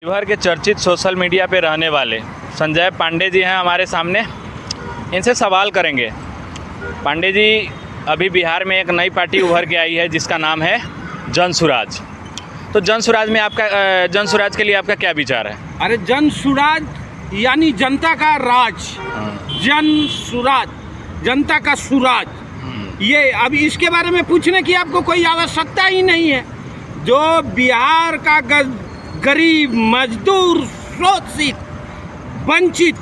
शिवहर के चर्चित social media पे रहने वाले संजय पांडे जी हैं हमारे सामने। इनसे सवाल करेंगे। पांडे जी, अभी बिहार में एक नई पार्टी उभर के आई है जिसका नाम है जन सुराज। तो जन सुराज के लिए आपका क्या विचार है? अरे जन सुराज यानी जनता का राज, जन सुराज, जनता का सुराज। ये अब इसके बारे में पूछने की आपको कोई आवश्यकता ही नहीं है। जो बिहार का गरीब, मजदूर, शोषित, वंचित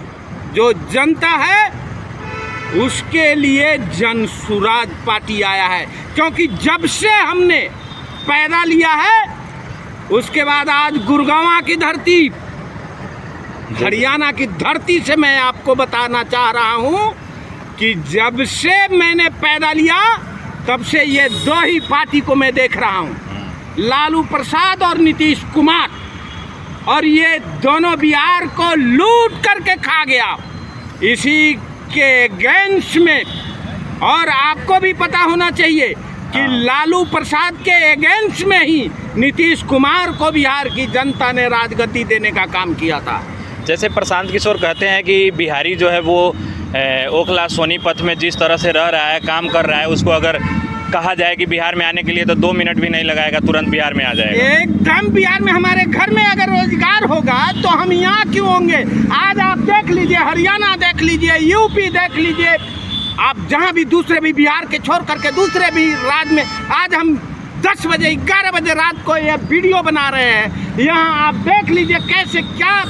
जो जनता है उसके लिए जन सुराज पार्टी आया है। क्योंकि जब से हमने पैदा लिया है उसके बाद आज गुड़गांव की धरती, हरियाणा की धरती से मैं आपको बताना चाह रहा हूं कि जब से मैंने पैदा लिया तब से ये दो ही पार्टी को मैं देख रहा हूं, लालू प्रसाद और नीतीश कुमार। और ये दोनों बिहार को लूट करके खा गया। इसी के अगेंस्ट में, और आपको भी पता होना चाहिए कि लालू प्रसाद के अगेंस्ट में ही नीतीश कुमार को बिहार की जनता ने राजगद्दी देने का काम किया था। जैसे प्रशांत किशोर कहते हैं कि बिहारी जो है वो ओखला सोनीपत में जिस तरह से रह रहा है, काम कर रहा है, उसको अगर कहा जाए कि बिहार में आने के लिए तो 2 मिनट भी नहीं लगाएगा, तुरंत बिहार में आ जाएगा। एकदम बिहार में हमारे घर में अगर रोजगार होगा तो हम यहाँ क्यों होंगे? आज आप देख लीजिए, हरियाणा देख लीजिए, यूपी देख लीजिए, आप जहाँ भी दूसरे भी बिहार के छोड़ करके दूसरे भी राज्य में आज हम 10 बजे 11 बजे रात को ये वीडियो बना रहे हैं। यहाँ आप देख लीजिए कैसे, क्या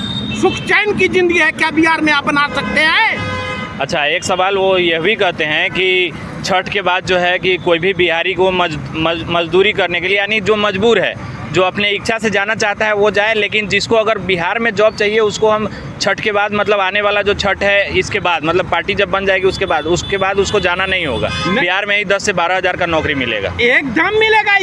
सुख चैन की जिंदगी है क्या बिहार में आप बना सकते हैं? अच्छा, एक सवाल वो यह भी कहते हैं कि छठ के बाद जो है कि कोई भी बिहारी को मजदूरी करने के लिए, यानी जो मजबूर है, जो अपने इच्छा से जाना चाहता है वो जाए, लेकिन जिसको अगर बिहार में जॉब चाहिए उसको हम छठ के बाद, मतलब आने वाला जो छठ है इसके बाद, मतलब पार्टी जब बन जाएगी उसके बाद उसको जाना नहीं होगा। बिहार में ही 10 से 12 हज़ार का नौकरी मिलेगा। एकदम मिलेगा।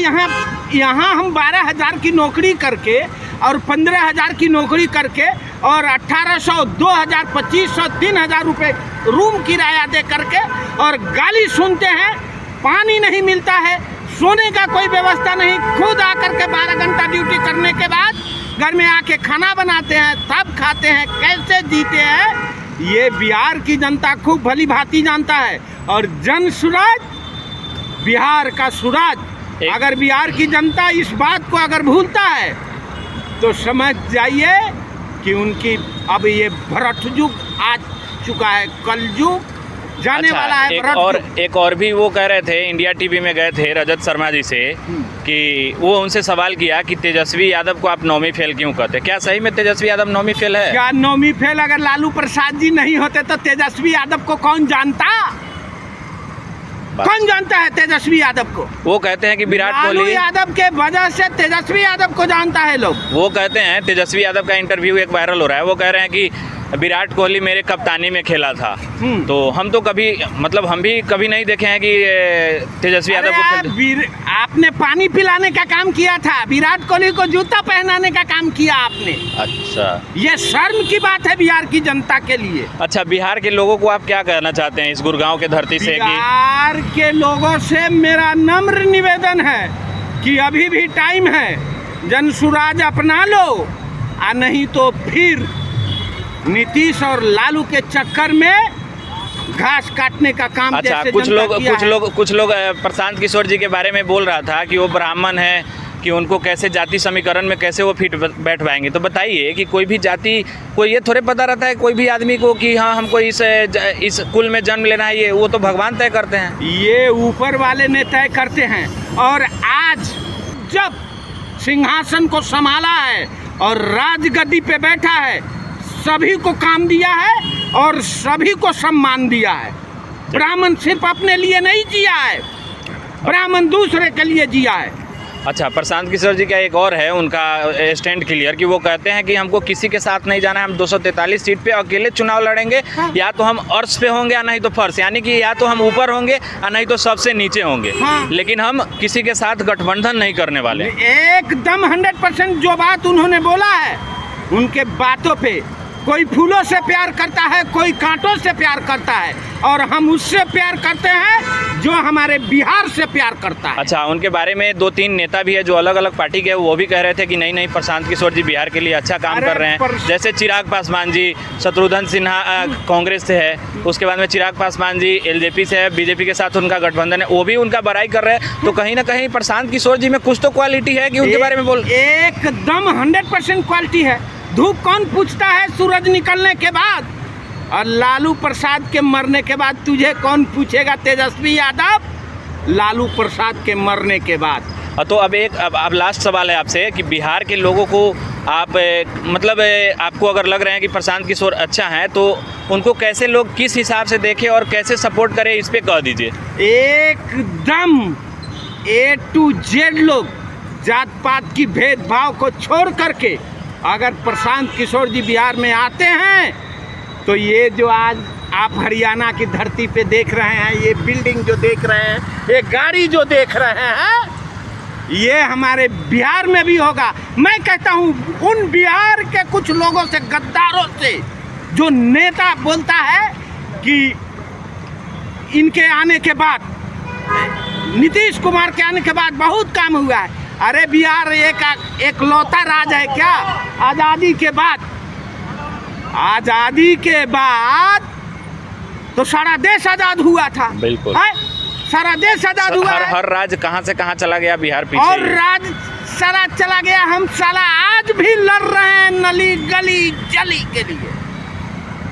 यहाँ हम 12 हज़ार की नौकरी करके और 15 हज़ार की नौकरी करके और 1800, 2000, 2500, 3000 रुपये रूम किराया दे करके और गाली सुनते हैं। पानी नहीं मिलता है, सोने का कोई व्यवस्था नहीं, खुद आकर के 12 घंटा ड्यूटी करने के बाद घर में आके खाना बनाते हैं, तब खाते हैं, कैसे जीते हैं ये बिहार की जनता खूब भली भांति जानता है। और जन सुराज, बिहार का सुराज, अगर बिहार की जनता इस बात को अगर भूलता है तो समझ जाइए कि उनकी अब ये भ्रष्ट युग आ चुका है, कलयुग जाने वाला है। एक और भी वो कह रहे थे, इंडिया टीवी में गए थे रजत शर्मा जी से, कि वो उनसे सवाल किया कि तेजस्वी यादव को आप नौवीं फेल क्यों कहते? क्या सही में तेजस्वी यादव नौवीं फेल है? क्या नौवीं फेल? अगर लालू प्रसाद जी नहीं होते तो तेजस्वी यादव को कौन जानता? कौन जानता है तेजस्वी यादव को? वो कहते हैं कि विराट कोहली यादव के वजह से तेजस्वी यादव को जानता है लोग। वो कहते हैं, तेजस्वी यादव का इंटरव्यू एक वायरल हो रहा है, वो कह रहे हैं कि विराट कोहली मेरे कप्तानी में खेला था। तो हम तो कभी, मतलब हम भी कभी नहीं देखे हैं कि तेजस्वी यादव को आपने पानी पिलाने का काम किया था, विराट कोहली को जूता पहनाने का काम किया आपने। अच्छा, ये शर्म की बात है बिहार की जनता के लिए। अच्छा, बिहार के लोगों को आप क्या कहना चाहते हैं इस गुड़गांव के धरती से? बिहार के लोगों से मेरा नम्र निवेदन है कि अभी भी टाइम है, जन सुराज अपना लो, और नहीं तो फिर नीतीश और लालू के चक्कर में घास काटने का काम। अच्छा, कुछ लोग प्रशांत किशोर जी के बारे में बोल रहा था कि वो ब्राह्मण है, कि उनको कैसे जाति समीकरण में कैसे वो फिट बैठ पाएंगे। तो बताइए कि कोई भी जाति को ये थोड़े पता रहता है कोई भी आदमी को कि हाँ हमको इस कुल में जन्म लेना है, ये वो तो भगवान तय करते हैं, ये ऊपर वाले ने तय करते हैं। और आज जब सिंहासन को संभाला है और राजगद्दी पे बैठा है, सभी को काम दिया है और सभी को सम्मान दिया है। ब्राह्मण सिर्फ अपने लिए नहीं जिया है, ब्राह्मण दूसरे के लिए जिया है। अच्छा, प्रशांत किशोर जी का एक और है उनका स्टैंड क्लियर, कि वो कहते हैं कि हमको किसी के साथ नहीं जाना है, हम 243 सीट पे अकेले चुनाव लड़ेंगे। या तो हम अर्श पे होंगे या नहीं तो फर्श, यानी कि या तो हम ऊपर होंगे या नहीं तो सबसे नीचे होंगे। लेकिन हम किसी के साथ गठबंधन नहीं करने वाले। एकदम 100% जो बात उन्होंने बोला है, उनके बातों पे कोई फूलों से प्यार करता है, कोई कांटों से प्यार करता है, और हम उससे प्यार करते हैं जो हमारे बिहार से प्यार करता है। अच्छा, उनके बारे में 2-3 नेता भी है जो अलग अलग पार्टी के, वो भी कह रहे थे कि नहीं प्रशांत किशोर जी बिहार के लिए अच्छा काम कर रहे हैं। जैसे चिराग पासवान जी, शत्रुघ्न सिन्हा कांग्रेस से है, उसके बाद में चिराग पासवान जी एलजेपी से है, बीजेपी के साथ उनका गठबंधन है, वो भी उनका बड़ाई कर रहे हैं। तो कहीं ना कहीं प्रशांत किशोर जी में कुछ तो क्वालिटी है कि उनके बारे में बोल। एकदम 100% क्वालिटी है। धूप कौन पूछता है सूरज निकलने के बाद, और लालू प्रसाद के मरने के बाद तुझे कौन पूछेगा तेजस्वी यादव, लालू प्रसाद के मरने के बाद। तो अब लास्ट सवाल है आपसे कि बिहार के लोगों को आप मतलब आपको अगर लग रहे हैं कि प्रशांत किशोर अच्छा है, तो उनको कैसे लोग किस हिसाब से देखें और कैसे सपोर्ट करें, इस पे कह दीजिए। एकदम A to Z लोग जात पात की भेदभाव को छोड़ करके अगर प्रशांत किशोर जी बिहार में आते हैं, तो ये जो आज आप हरियाणा की धरती पे देख रहे हैं, ये बिल्डिंग जो देख रहे हैं, ये गाड़ी जो देख रहे हैं, ये हमारे बिहार में भी होगा। मैं कहता हूँ उन बिहार के कुछ लोगों से, गद्दारों से, जो नेता बोलता है कि इनके आने के बाद, नीतीश कुमार के आने के बाद बहुत काम हुआ है। अरे बिहार एक लौता राज है क्या? आज़ादी के बाद तो सारा देश आज़ाद हुआ था। बिल्कुल है? सारा देश आज़ाद हुआ है। हर राज्य कहाँ से कहाँ चला गया, बिहार पीछे और राज सारा चला गया। हम साला आज भी लड़ रहे हैं नली गली जली के लिए।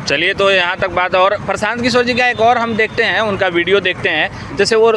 चलिए, तो यहाँ तक बात। और प्रशांत किशोर जी का एक और हम देखते हैं, उनका वीडियो देखते हैं, जैसे वो